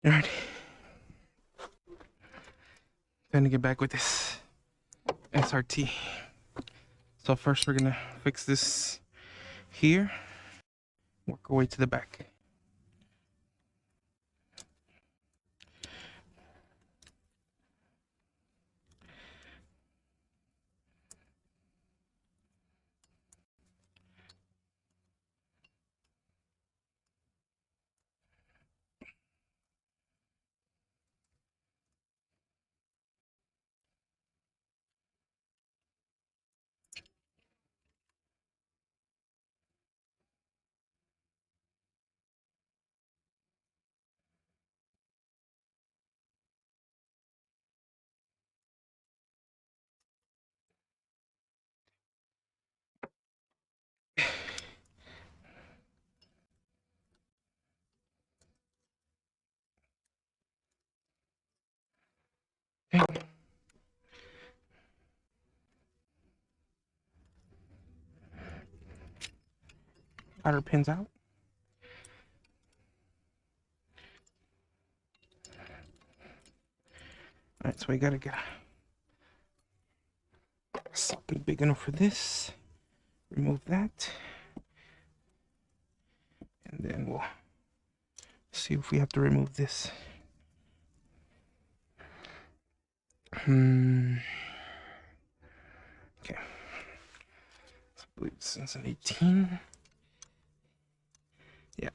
Alright, time to get back with this SRT. So first we're gonna fix this here, work our way to the back. Okay. Got our pins out. Alright, so we gotta get something big enough for this. Remove that. And then we'll see if we have to remove this. Okay. So I believe this is an 18. Yeah.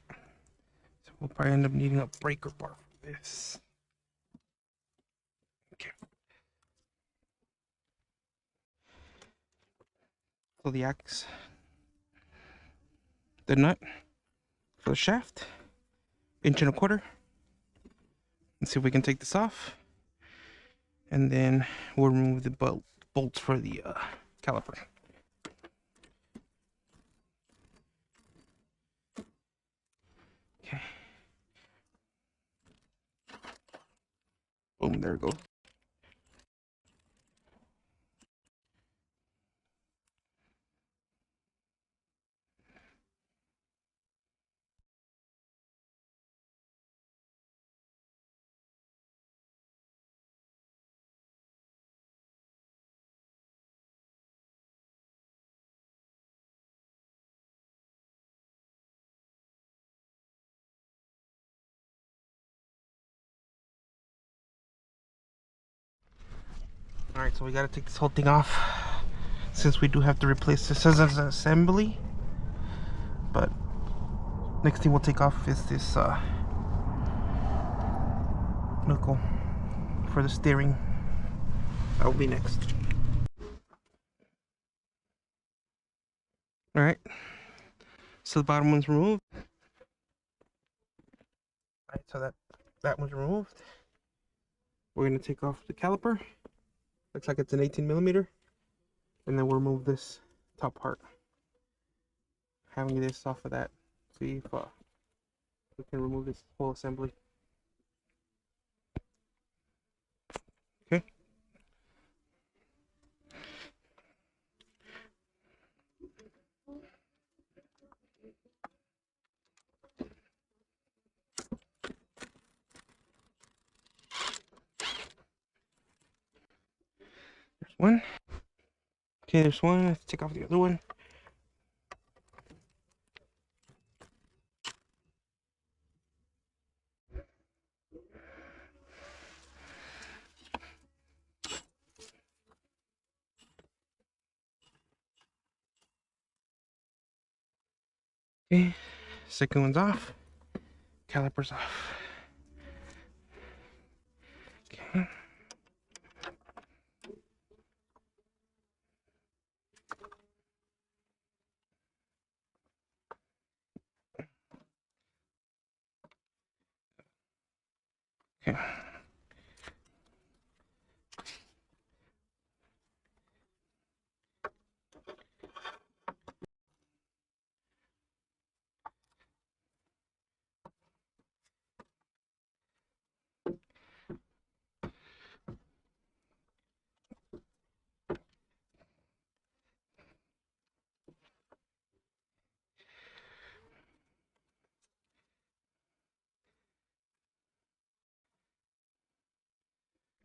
So we'll probably end up needing a breaker bar for this. Okay. So the axe, the nut for the shaft, 1.25 inches. Let's see if we can take this off. And then we'll remove the bolts for the caliper. Okay. Boom, there it goes. Alright, so we gotta take this whole thing off since we do have to replace this as an assembly. But next thing we'll take off is this knuckle for the steering. That will be next. Alright, so the bottom one's removed. Alright, so that one's removed. We're gonna take off the caliper. Looks like it's an 18mm. And then we'll remove this top part. Having this off of that. See if we can remove this whole assembly. Okay. There's one. Okay, there's one. Let's take off the other one. Okay, second one's off. Caliper's off. Okay. Okay.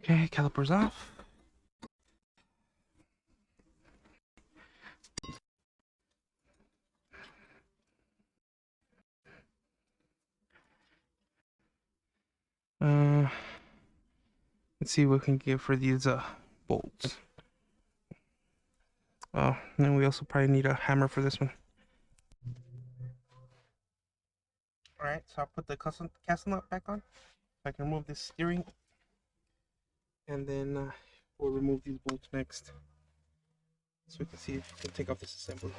Okay, calipers off. Let's see what we can get for these bolts. Oh, and then we also probably need a hammer for this one. Alright, so I'll put the castle nut back on. I can remove this steering. And then we'll remove these bolts next. So we can see if we can take off this assembly.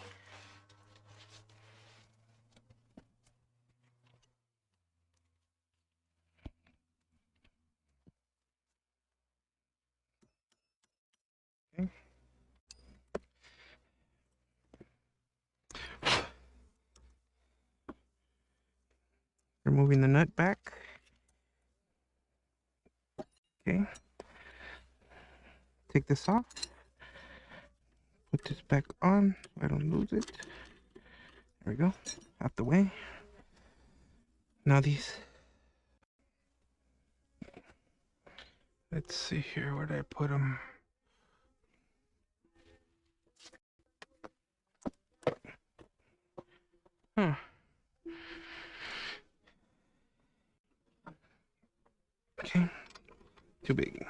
Okay. Removing the nut back. Okay. Take this off. Put this back on. I don't lose it. There we go. Out the way. Now these. Let's see here. Where did I put them? Huh. Okay. Too big.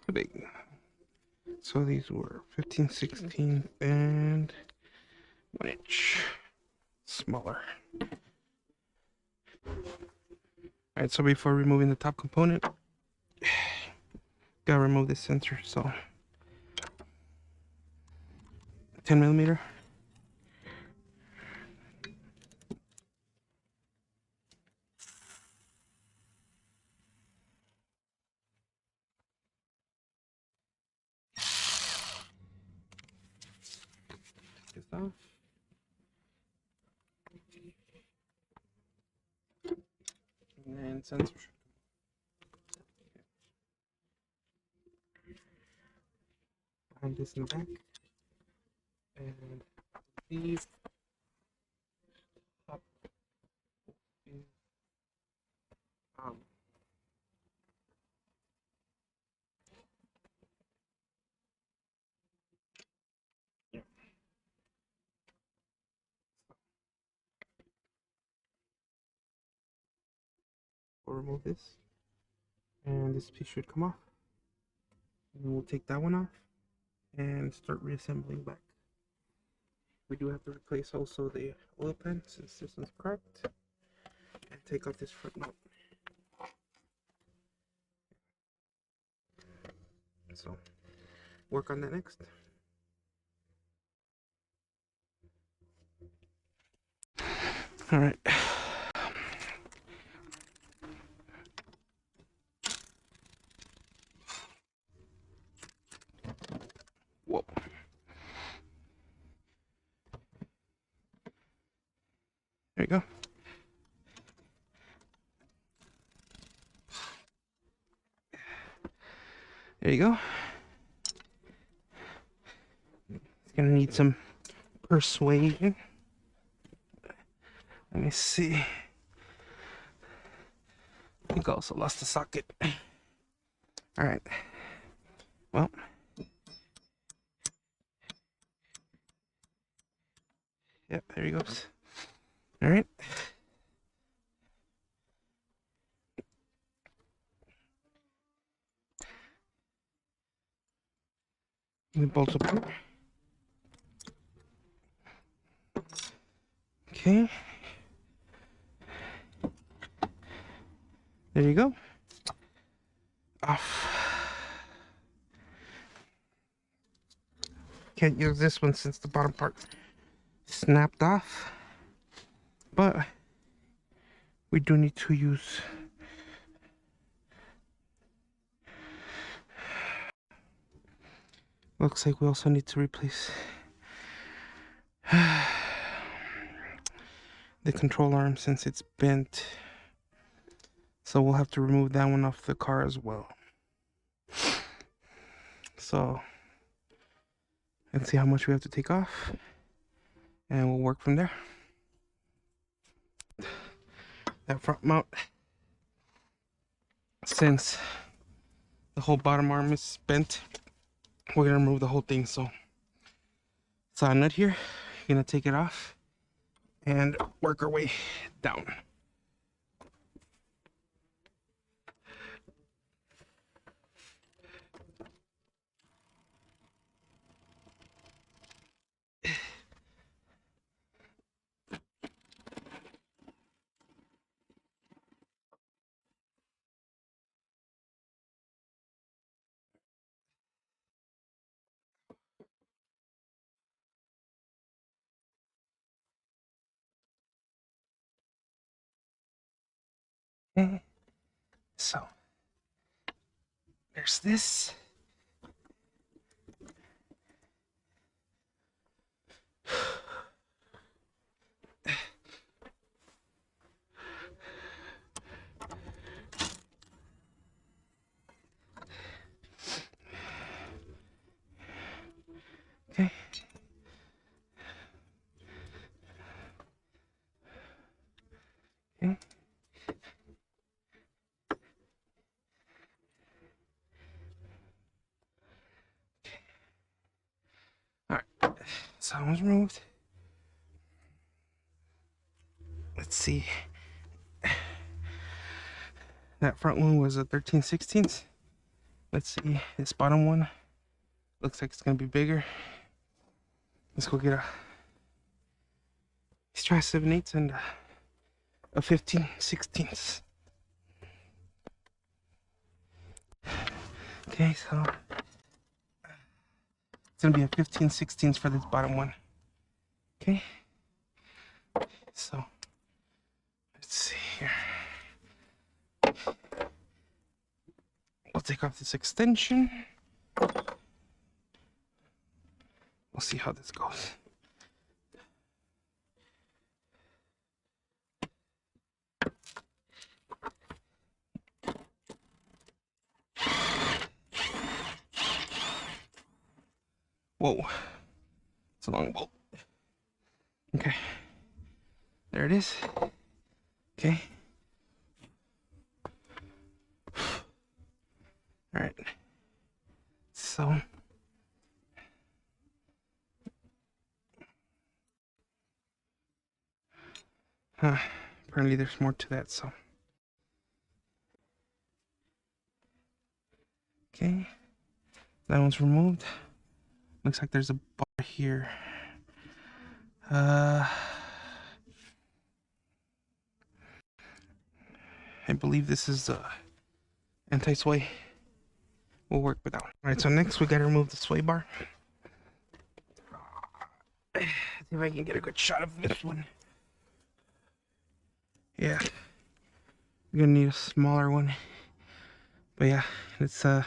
Too big. So these were 15, 16, and 1 inch smaller. Alright, so before removing the top component, gotta remove this sensor. So 10 millimeter. This off. And then sensor. Behind this in the back. And these top is yeah. We'll remove this, and this piece should come off. And we'll take that one off and start reassembling back. We do have to replace also the oil pan since this one's cracked, and take off this front mount. So work on that next. All right. Whoa. There you go. There you go. It's gonna need some persuasion. Let me see. I think I also lost the socket. All right. Well. Yep, there he goes. All right. The bolts apart. Okay. There you go. Off. Can't use this one since the bottom part snapped off. But we do need to use looks like we also need to replace the control arm since it's bent. So we'll have to remove that one off the car as well. So let's see how much we have to take off, and we'll work from there. That front mount, since The whole bottom arm is bent. We're gonna remove the whole thing. So saw a nut here. You're gonna take it off and work our way down. Okay. So there's this. Okay. Okay. All right. So that one's removed. Let's see. That front one was a 13/16. Let's see. This bottom one looks like it's gonna be bigger. Let's go get let's try 7/8 and a 15/16. Okay, so it's gonna be a 15/16 for this bottom one. Okay. So let's see here. We'll take off this extension. We'll see how this goes. Whoa, it's a long bolt. Okay, there it is. Okay. All right. So apparently there's more to that, so okay, that one's removed. Looks like there's a bar here. I believe this is anti-sway. We'll work with that one. All right, so next we gotta remove the sway bar. See if I can get a good shot of this one. Yeah, you're gonna need a smaller one, but yeah, it's yeah,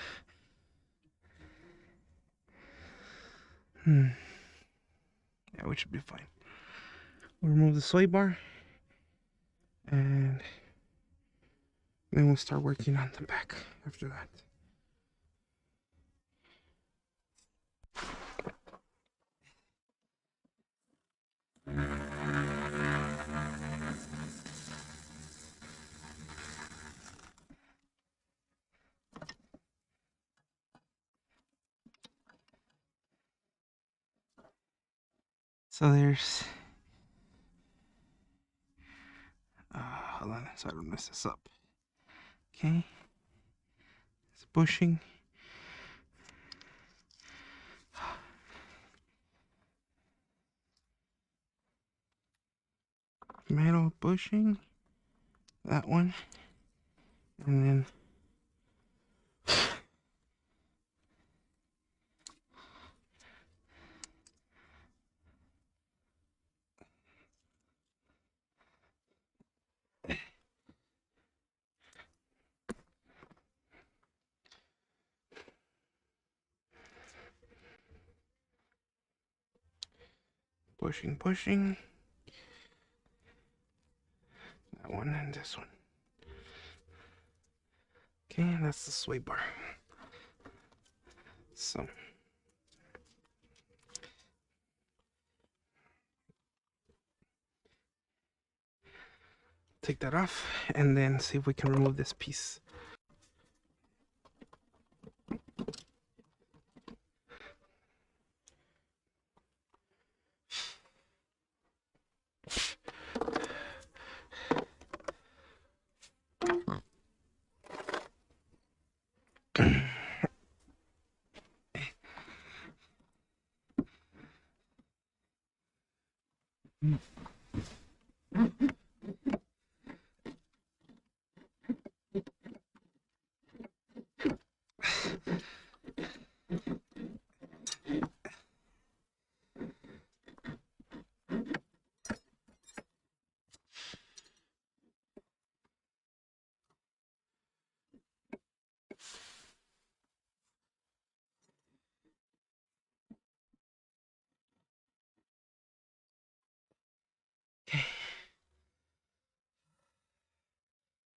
we should be fine. We'll remove the sway bar, and then we'll start working on the back after that. So there's hold on, so I don't mess this up. Okay, it's bushing. Metal bushing, that one, and then pushing, that one and this one. Okay, and that's the sway bar. So take that off and then see if we can remove this piece.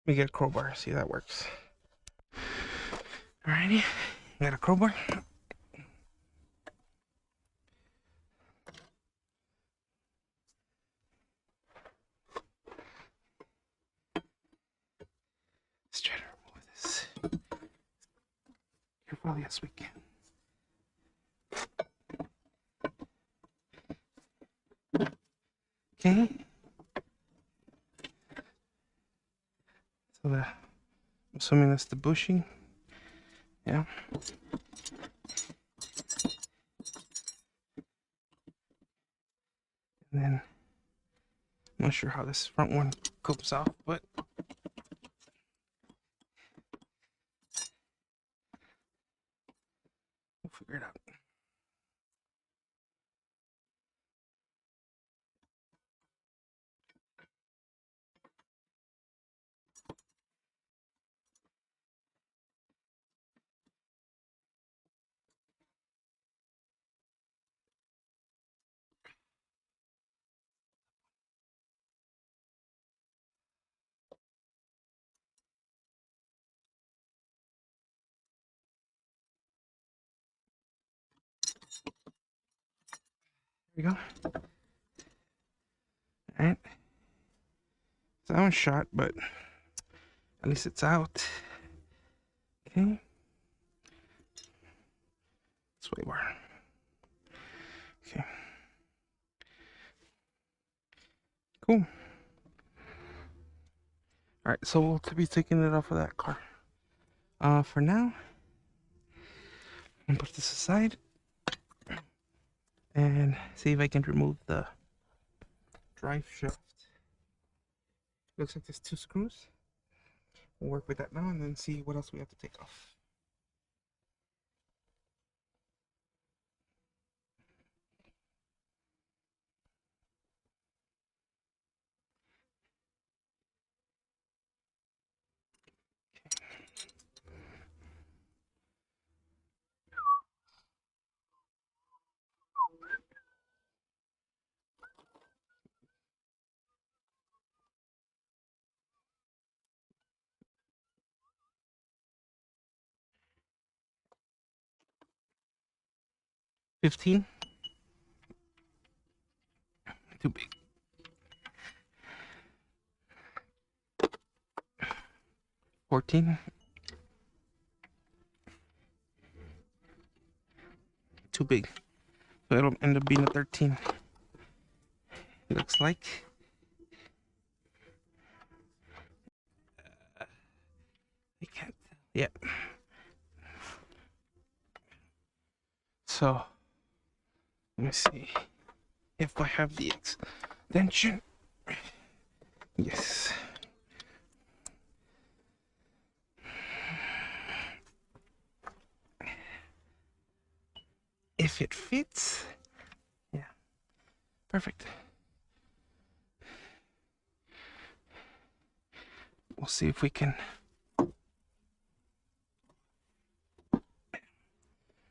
Let me get a crowbar. See, that works. Alrighty. Got a crowbar. Let's try to remove this carefully as we can. Okay. So I'm assuming that's the bushing. Yeah. And then I'm not sure how this front one comes off, but we'll figure it out. There we go. Alright. So that one's shot, but at least it's out. Okay. Sway bar. Okay. Cool. Alright, so we'll be taking it off of that car. For now, I'm gonna put this aside and see if I can remove the drive shaft. Looks like there's 2 screws. We'll work with that now and then see what else we have to take off. $15. Too big. $14. Too big. So it'll end up being a 13. It looks like. I can't tell. Yep. So let me see if I have the extension. Yes. If it fits, yeah, perfect. We'll see if we can.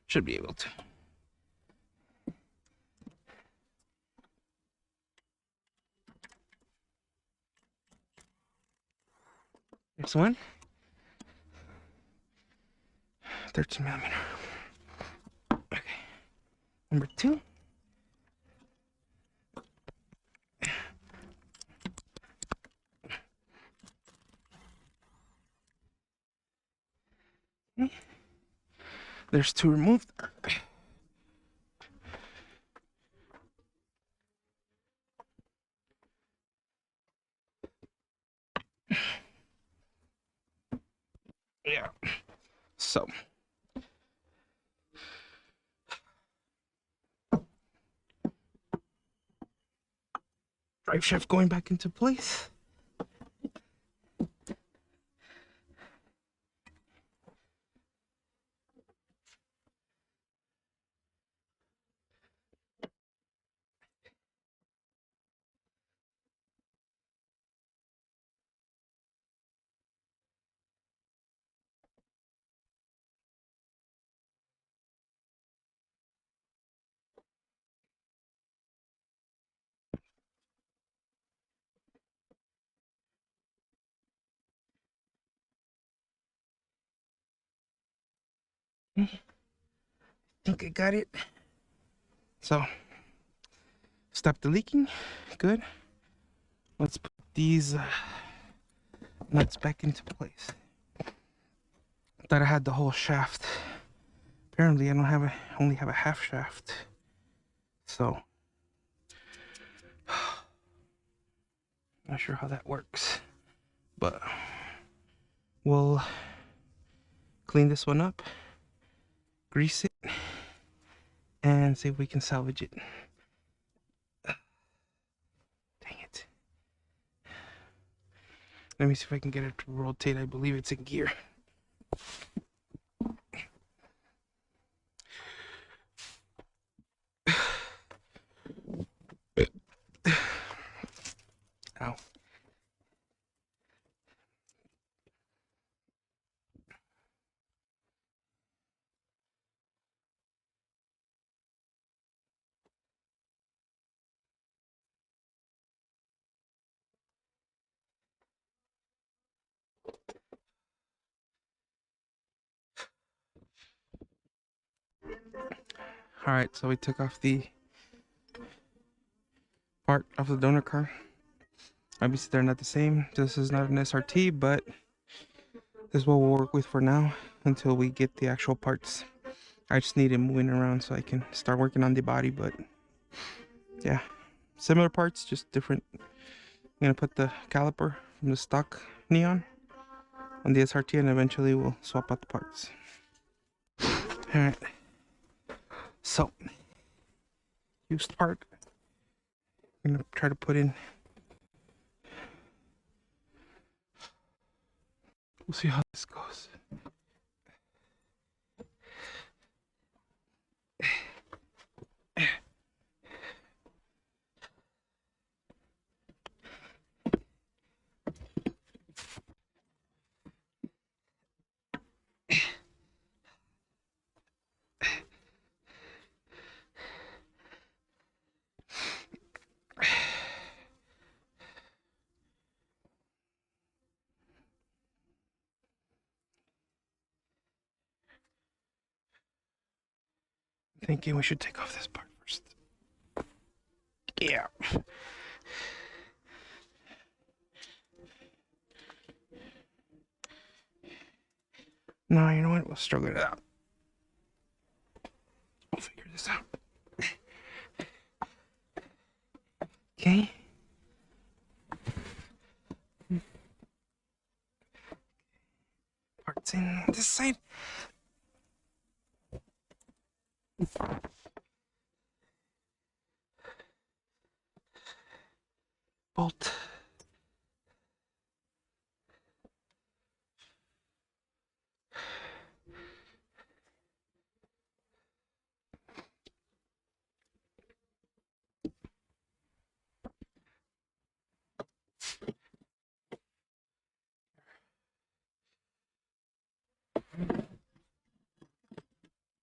Should be able to. Next one. 13 millimeter. Okay. Number 2. Okay. There's 2 removed. Yeah. So drive shaft going back into place. I think I got it. So, stop the leaking. Good. Let's put these nuts back into place. Thought I had the whole shaft. Apparently, I don't have a, only have a half shaft. So, not sure how that works, but we'll clean this one up, grease it, and see if we can salvage it. Dang it. Let me see if I can get it to rotate. I believe it's in gear. Ow. Alright, so we took off the part of the donor car. Obviously, they're not the same. This is not an SRT, but this is what we'll work with for now until we get the actual parts. I just need it moving around so I can start working on the body, but yeah, similar parts, just different. I'm gonna put the caliper from the stock Neon on the SRT, and eventually we'll swap out the parts. Alright, so used part. I'm gonna try to put in. We'll see how this goes. Thinking we should take off this part first. Yeah. No, you know what? We'll struggle it out. We'll figure this out. Okay. Parts in this side. Bolt.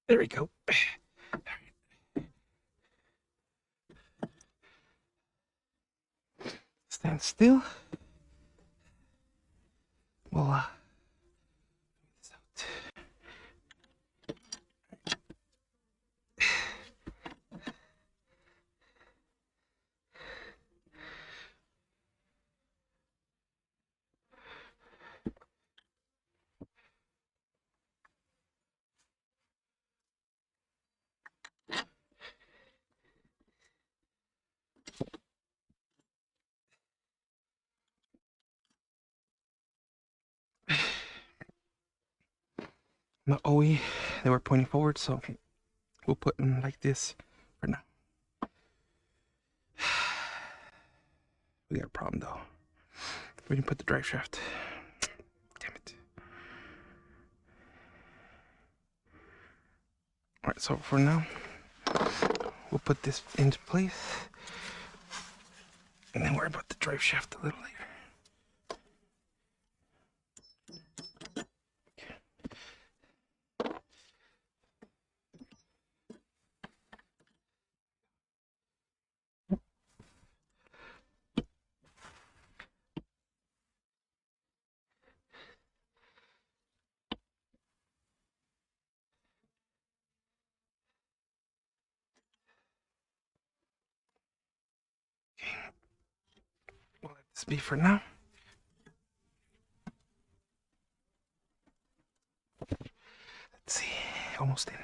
There we go. Stand still. We'll this out. The OE, they were pointing forward, so we'll put them like this for now. We got a problem though. We didn't put the drive shaft. Damn it. Alright, so for now, we'll put this into place and then worry about the drive shaft a little later. this be for now. Let's see, almost in.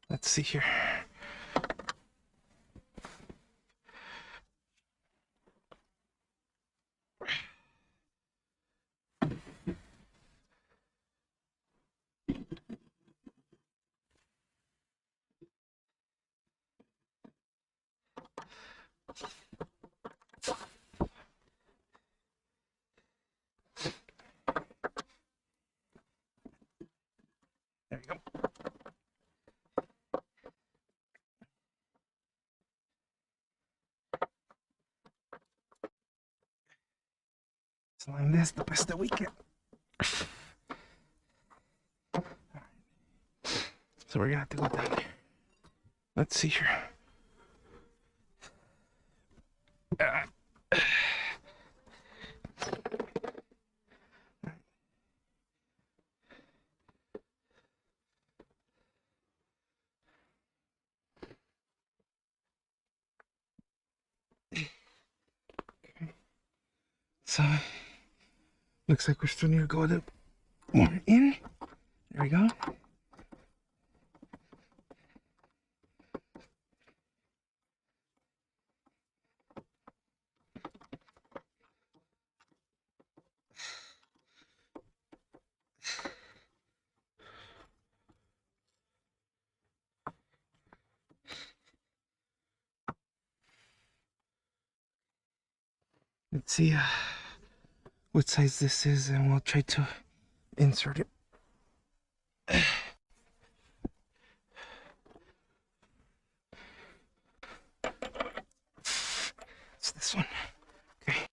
Let's see here. There you go. Let's line this the best that we can. So we're gonna have to go down there. Let's see here. So looks like we're still need to go a little more in. There we go. Let's see what size this is, and we'll try to insert it. It's this one. Okay.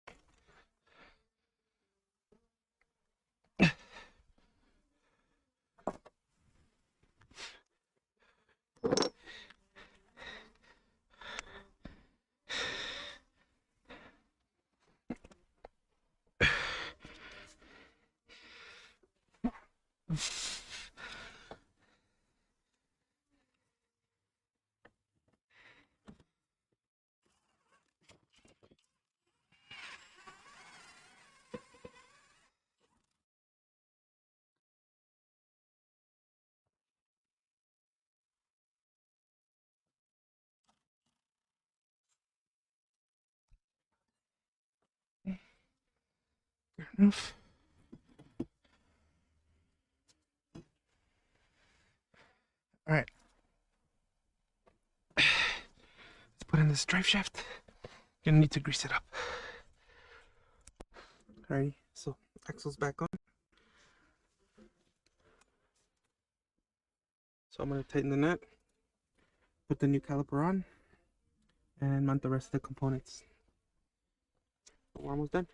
Good enough. All right. Let's put in this drive shaft. Gonna need to grease it up. Alrighty, so axle's back on. So I'm gonna tighten the nut, put the new caliper on, and mount the rest of the components. We're almost done.